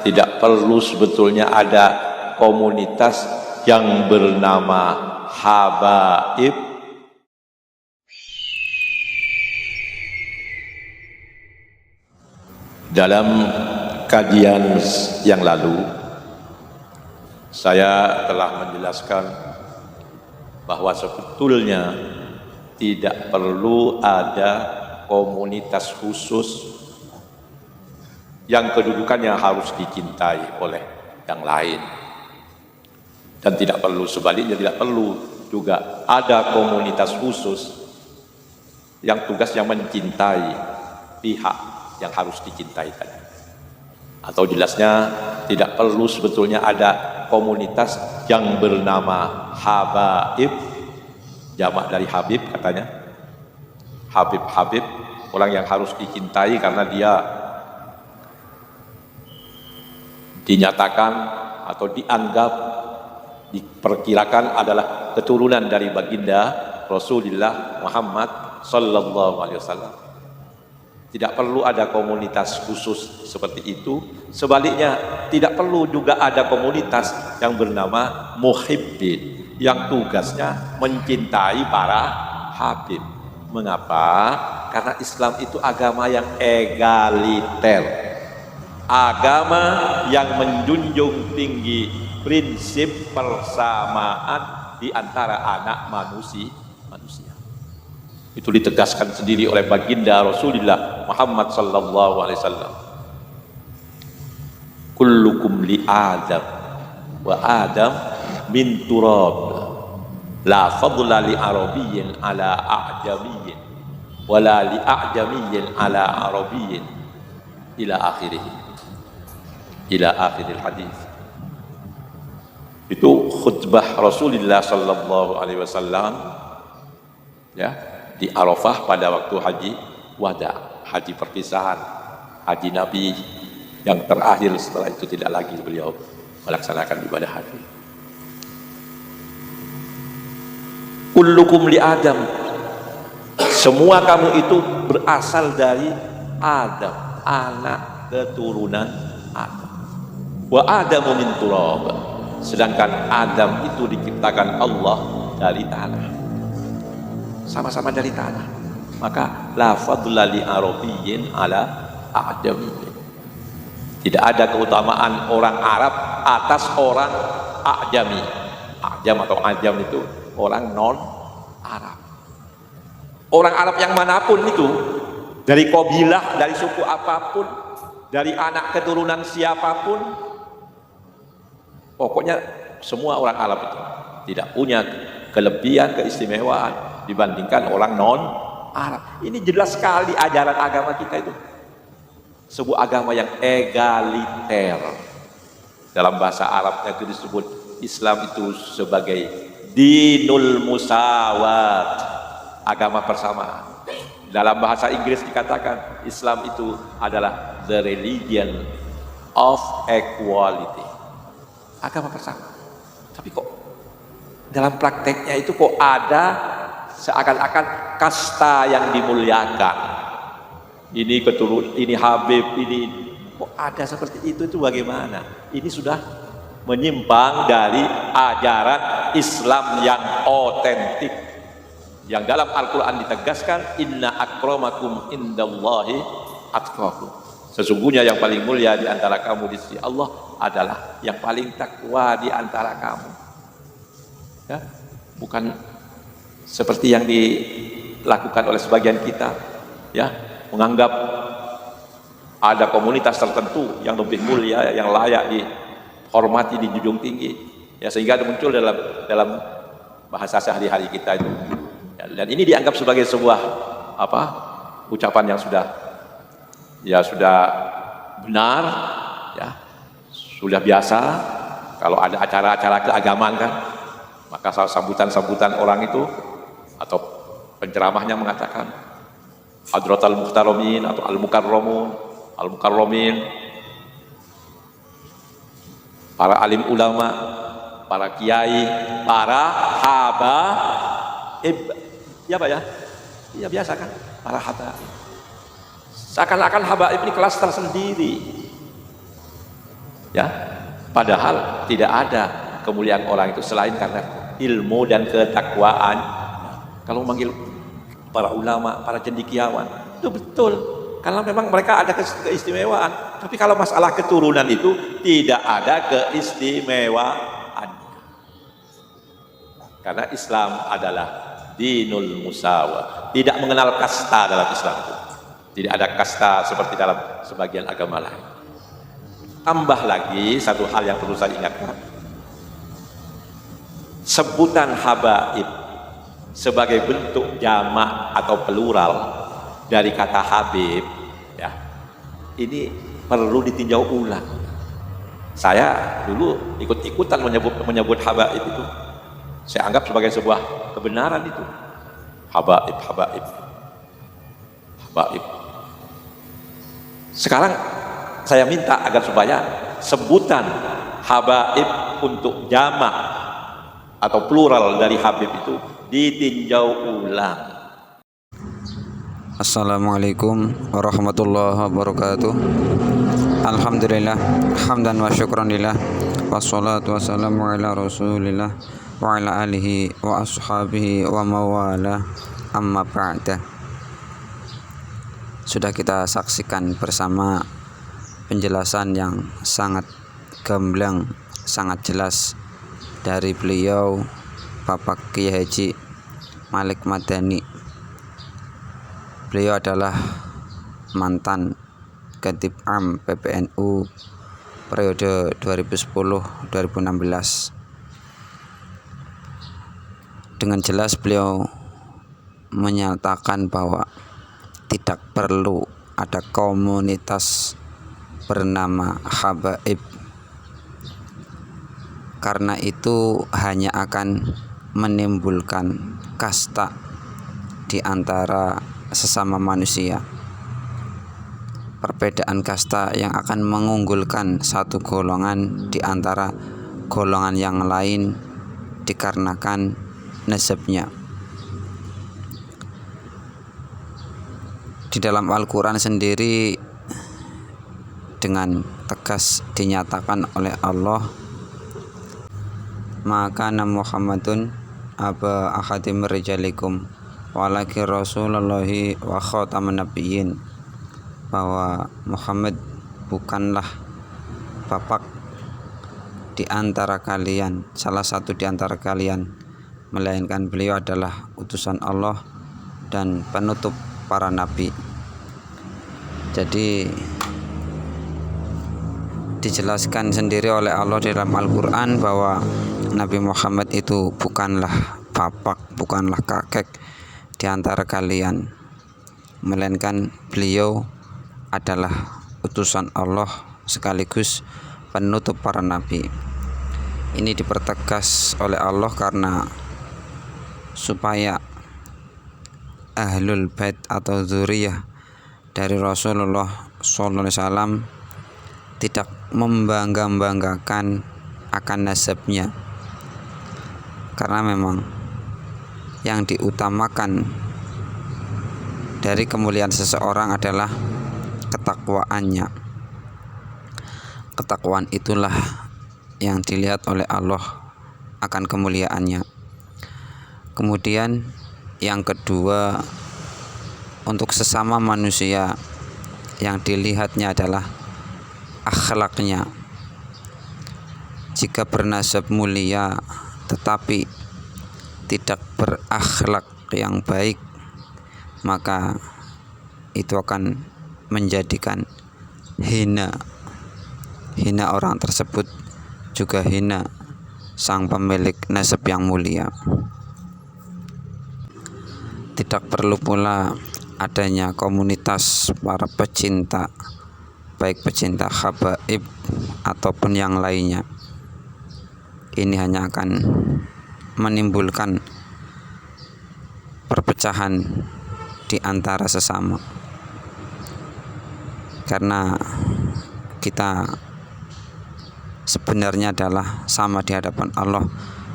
tidak perlu sebetulnya ada komunitas yang bernama habaib. Dalam kajian yang lalu saya telah menjelaskan bahwa sebetulnya tidak perlu ada komunitas khusus yang kedudukannya harus dicintai oleh yang lain, dan tidak perlu sebaliknya, tidak perlu juga ada komunitas khusus yang tugasnya mencintai pihak yang harus dicintai tadi. Atau jelasnya tidak perlu sebetulnya ada komunitas yang bernama habaib, jamak dari habib katanya, habib, orang yang harus dicintai karena dia dinyatakan atau dianggap, diperkirakan adalah keturunan dari baginda Rasulullah Muhammad sallallahu alaihi wasallam. Tidak perlu ada komunitas khusus seperti itu. Sebaliknya, tidak perlu juga ada komunitas yang bernama muhibbin, yang tugasnya mencintai para habib. Mengapa? Karena Islam itu agama yang egaliter, agama yang menjunjung tinggi prinsip persamaan di antara anak manusia. Itu ditegaskan sendiri oleh baginda Rasulullah Muhammad sallallahu alaihi wasallam. Kullukum li Adam wa Adam min turab, la fadla li arabiyyin ala a'jamiyyin wa la li a'jamiyyin ala arabiyyin ila akhirih, ila akhiril hadis. Itu khutbah Rasulullah sallallahu alaihi wasallam ya, di Arafah pada waktu haji wada, haji perpisahan, haji Nabi yang terakhir. Setelah itu tidak lagi beliau melaksanakan ibadah haji. Kullukum li Adam, semua kamu itu berasal dari Adam, anak keturunan Adam. Wa Adamu min turab, sedangkan Adam itu diciptakan Allah dari tanah, sama-sama dari tanah. Maka la fadla li arabiyyin ala a'jamiyyin, tidak ada keutamaan orang Arab atas orang A'jami. A'jam atau Ajam itu orang non Arab. Orang Arab yang manapun itu, dari kabilah, dari suku apapun, dari anak keturunan siapapun, pokoknya semua orang Arab itu tidak punya kelebihan, keistimewaan dibandingkan orang non Arab. Ini jelas sekali ajaran agama kita itu sebuah agama yang egaliter. Dalam bahasa Arabnya itu disebut Islam itu sebagai dinul musawat, agama persamaan. Dalam bahasa Inggris dikatakan Islam itu adalah the religion of equality, agama persamaan. Tapi kok dalam prakteknya itu kok ada seakan-akan kasta yang dimuliakan. Ini keturun, ini Habib, ini kok ada seperti itu bagaimana? Ini sudah menyimpang dari ajaran Islam yang otentik, yang dalam Al-Quran ditegaskan inna akramakum indallahi atqakum, sesungguhnya yang paling mulia di antara kamu di sisi Allah adalah yang paling takwa di antara kamu. Ya, bukan seperti yang dilakukan oleh sebagian kita, ya, menganggap ada komunitas tertentu yang lebih mulia, yang layak dihormati, dijunjung tinggi, ya, sehingga muncul dalam bahasa sehari-hari kita itu, ya, dan ini dianggap sebagai sebuah ucapan yang sudah benar, ya, sudah biasa. Kalau ada acara-acara keagamaan kan, maka sambutan orang itu atau penceramahnya mengatakan Hadratal Muhtaramin atau Al-Mukarramin, para alim ulama, para kiai, para habaib, ya Pak ya? Iya biasa kan, para habaib. Seakan-akan habaib ini kelas tersendiri. Ya, padahal tidak ada kemuliaan orang itu selain karena ilmu dan ketakwaan. Kalau manggil para ulama, para cendekiawan, itu betul. Karena memang mereka ada keistimewaan. Tapi kalau masalah keturunan itu tidak ada keistimewaan. Karena Islam adalah dinul musawa, tidak mengenal kasta dalam Islam itu. Tidak ada kasta seperti dalam sebagian agama lain. Tambah lagi satu hal yang perlu saya ingatkan. Sebutan habaib sebagai bentuk jamak atau plural dari kata habib, ya, ini perlu ditinjau ulang. Saya dulu ikut-ikutan menyebut habaib itu. Saya anggap sebagai sebuah kebenaran itu. Habaib, habaib, habaib. Sekarang saya minta agar supaya sebutan habaib untuk jamak atau plural dari habib itu ditinjau ulang. Assalamualaikum warahmatullahi wabarakatuh. Alhamdulillah, hamdan wa syukranillah, wassalatu wassalamu ala rasulillah wa ala alihi wa ashabihi wa mawala, amma ba'da. Sudah kita saksikan bersama penjelasan yang sangat gamblang, sangat jelas dari beliau Bapak Kiai Haji Malik Madani. Beliau adalah mantan Khatib Am PBNU periode 2010-2016. Dengan jelas beliau menyatakan bahwa tidak perlu ada komunitas bernama habaib, karena itu hanya akan menimbulkan kasta di antara sesama manusia. Perbedaan kasta yang akan mengunggulkan satu golongan di antara golongan yang lain dikarenakan nasabnya. Di dalam Al-Quran sendiri dengan tegas dinyatakan oleh Allah, maka Muhammadun aba ahadim rijalikum walakin rasulullahi wa khataman nabiyyin, bahwa Muhammad bukanlah bapak di antara kalian, salah satu di antara kalian, melainkan beliau adalah utusan Allah dan penutup para nabi. Jadi dijelaskan sendiri oleh Allah di dalam Al-Quran bahwa Nabi Muhammad itu bukanlah bapak, bukanlah kakek di antara kalian, melainkan beliau adalah utusan Allah sekaligus penutup para nabi. Ini dipertegas oleh Allah karena supaya ahlul bait atau dzurriyyah dari Rasulullah SAW tidak membangga-banggakan akan nasabnya, karena memang yang diutamakan dari kemuliaan seseorang adalah ketakwaannya. Ketakwaan itulah yang dilihat oleh Allah akan kemuliaannya. Kemudian yang kedua, untuk sesama manusia yang dilihatnya adalah akhlaknya. Jika bernasab mulia tetapi tidak berakhlak yang baik, maka itu akan menjadikan hina orang tersebut, juga hina sang pemilik nasab yang mulia. Tidak perlu pula adanya komunitas para pecinta, baik pecinta habaib ataupun yang lainnya. Ini hanya akan menimbulkan perpecahan di antara sesama, karena kita sebenarnya adalah sama di hadapan Allah.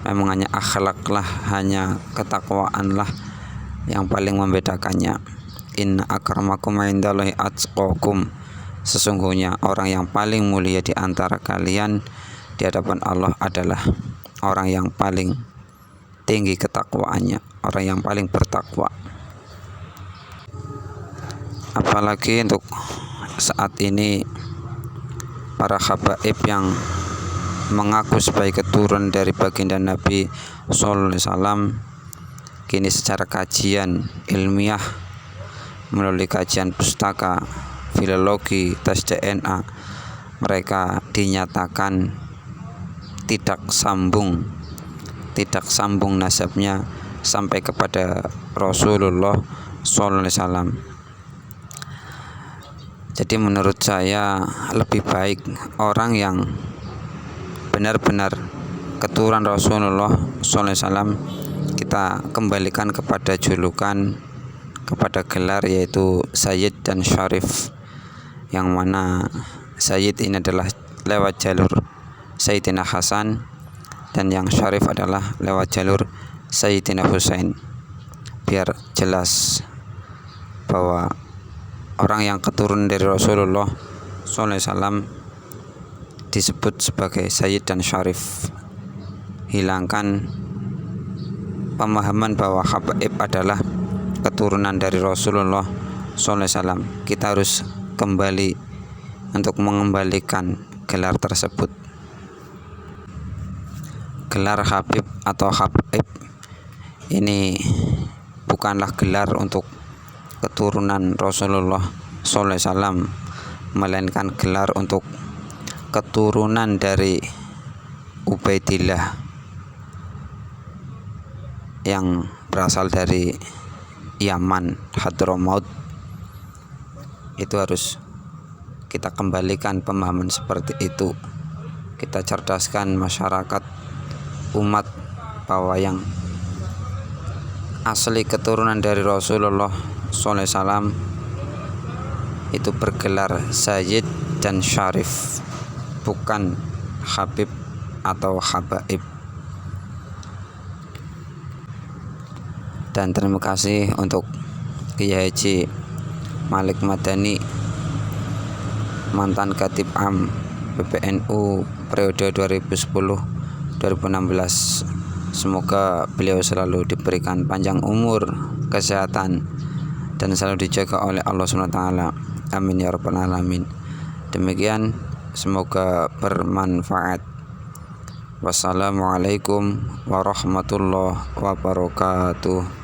Memang hanya akhlaklah, hanya ketakwaanlah yang paling membedakannya. Inna akramakum indallahi atqakum, Sesungguhnya orang yang paling mulia di antara kalian di hadapan Allah adalah orang yang paling tinggi ketakwaannya, orang yang paling bertakwa. Apalagi untuk saat ini para habaib yang mengaku sebagai keturunan dari baginda Nabi Sallallahu Alaihi Wasallam, kini secara kajian ilmiah melalui kajian pustaka, filologi, tes DNA, mereka dinyatakan tidak sambung nasabnya sampai kepada Rasulullah Sallallahu Alaihi Wasallam. Jadi menurut saya lebih baik orang yang benar-benar keturunan Rasulullah Sallallahu Alaihi Wasallam kita kembalikan kepada julukan, kepada gelar, yaitu Sayyid dan Syarif, yang mana Sayyid ini adalah lewat jalur Sayyidina Hasan dan yang Syarif adalah lewat jalur Sayyidina Husain, biar jelas bahwa orang yang keturunan dari Rasulullah SAW disebut sebagai Sayyid dan Syarif. Hilangkan pemahaman bahwa habaib adalah keturunan dari Rasulullah SAW. Kita harus kembali untuk mengembalikan gelar tersebut. Gelar Habib atau habaib ini bukanlah gelar untuk keturunan Rasulullah SAW, melainkan gelar untuk keturunan dari Ubaidillah yang berasal dari Yaman, Hadramaut. Itu harus kita kembalikan pemahaman seperti itu. Kita cerdaskan masyarakat, umat, bahwa yang asli keturunan dari Rasulullah SAW itu bergelar Sayyid dan Syarif, bukan Habib atau Habaib. Dan terima kasih untuk Kiai Haji Malik Madani, mantan Khatib Am PBNU periode 2010-2016. Semoga beliau selalu diberikan panjang umur, kesehatan, dan selalu dijaga oleh Allah SWT. Amin ya rabbal alamin. Demikian, semoga bermanfaat. Wassalamualaikum warahmatullahi wabarakatuh.